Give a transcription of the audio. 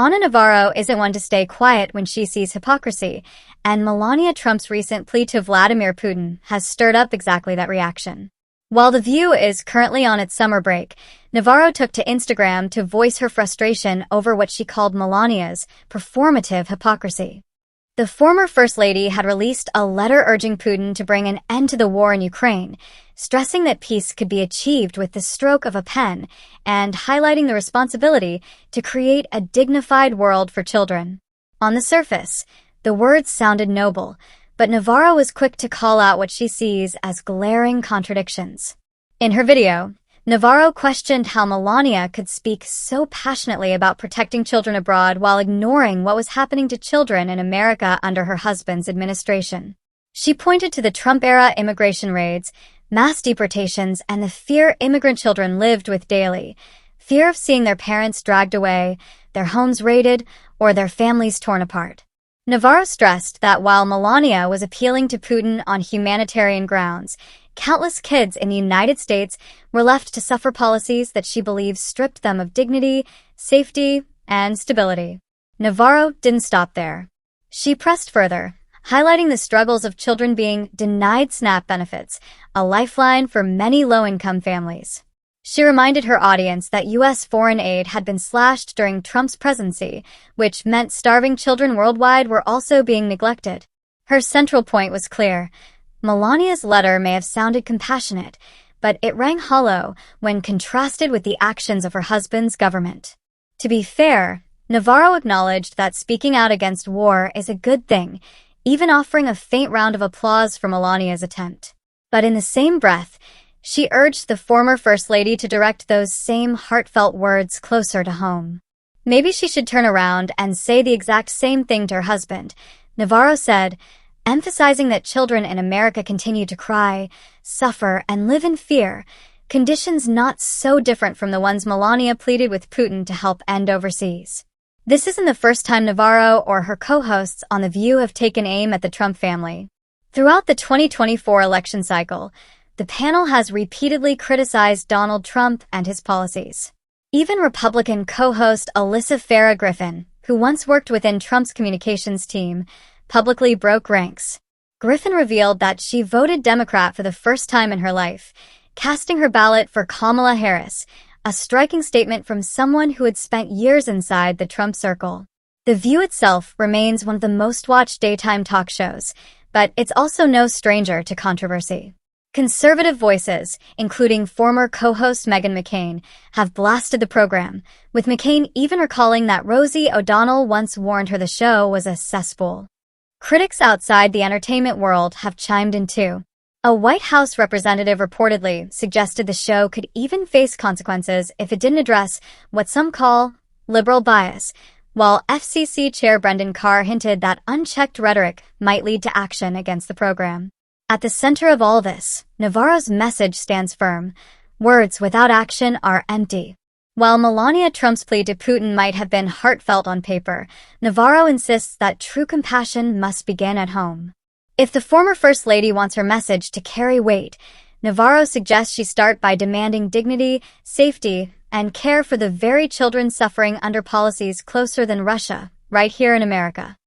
Ana Navarro isn't one to stay quiet when she sees hypocrisy, and Melania Trump's recent plea to Vladimir Putin has stirred up exactly that reaction. While The View is currently on its summer break, Navarro took to Instagram to voice her frustration over what she called Melania's performative hypocrisy. The former First Lady had released a letter urging Putin to bring an end to the war in Ukraine, stressing that peace could be achieved with the stroke of a pen and highlighting the responsibility to create a dignified world for children. On the surface, the words sounded noble, but Navarro was quick to call out what she sees as glaring contradictions. In her video, Navarro questioned how Melania could speak so passionately about protecting children abroad while ignoring what was happening to children in America under her husband's administration. She pointed to the Trump-era immigration raids, mass deportations, and the fear immigrant children lived with daily: fear of seeing their parents dragged away, their homes raided, or their families torn apart. Navarro stressed that while Melania was appealing to Putin on humanitarian grounds, countless kids in the United States were left to suffer policies that she believes stripped them of dignity, safety, and stability. Navarro didn't stop there. She pressed further, highlighting the struggles of children being denied SNAP benefits, a lifeline for many low-income families. She reminded her audience that U.S. foreign aid had been slashed during Trump's presidency, which meant starving children worldwide were also being neglected. Her central point was clear: Melania's letter may have sounded compassionate, but it rang hollow when contrasted with the actions of her husband's government. To be fair, Navarro acknowledged that speaking out against war is a good thing, even offering a faint round of applause for Melania's attempt. But in the same breath, she urged the former First Lady to direct those same heartfelt words closer to home. Maybe she should turn around and say the exact same thing to her husband, Navarro said, emphasizing that children in America continue to cry, suffer, and live in fear, conditions not so different from the ones Melania pleaded with Putin to help end overseas. This isn't the first time Navarro or her co-hosts on The View have taken aim at the Trump family. Throughout the 2024 election cycle, the panel has repeatedly criticized Donald Trump and his policies. Even Republican co-host Alyssa Farah Griffin, who once worked within Trump's communications team, publicly broke ranks. Griffin revealed that she voted Democrat for the first time in her life, casting her ballot for Kamala Harris, a striking statement from someone who had spent years inside the Trump circle. The View itself remains one of the most-watched daytime talk shows, but it's also no stranger to controversy. Conservative voices, including former co-host Meghan McCain, have blasted the program, with McCain even recalling that Rosie O'Donnell once warned her the show was a cesspool. Critics outside the entertainment world have chimed in too. A White House representative reportedly suggested the show could even face consequences if it didn't address what some call liberal bias, while FCC Chair Brendan Carr hinted that unchecked rhetoric might lead to action against the program. At the center of all this, Navarro's message stands firm: words without action are empty. While Melania Trump's plea to Putin might have been heartfelt on paper, Navarro insists that true compassion must begin at home. If the former First Lady wants her message to carry weight, Navarro suggests she start by demanding dignity, safety, and care for the very children suffering under policies closer than Russia, right here in America.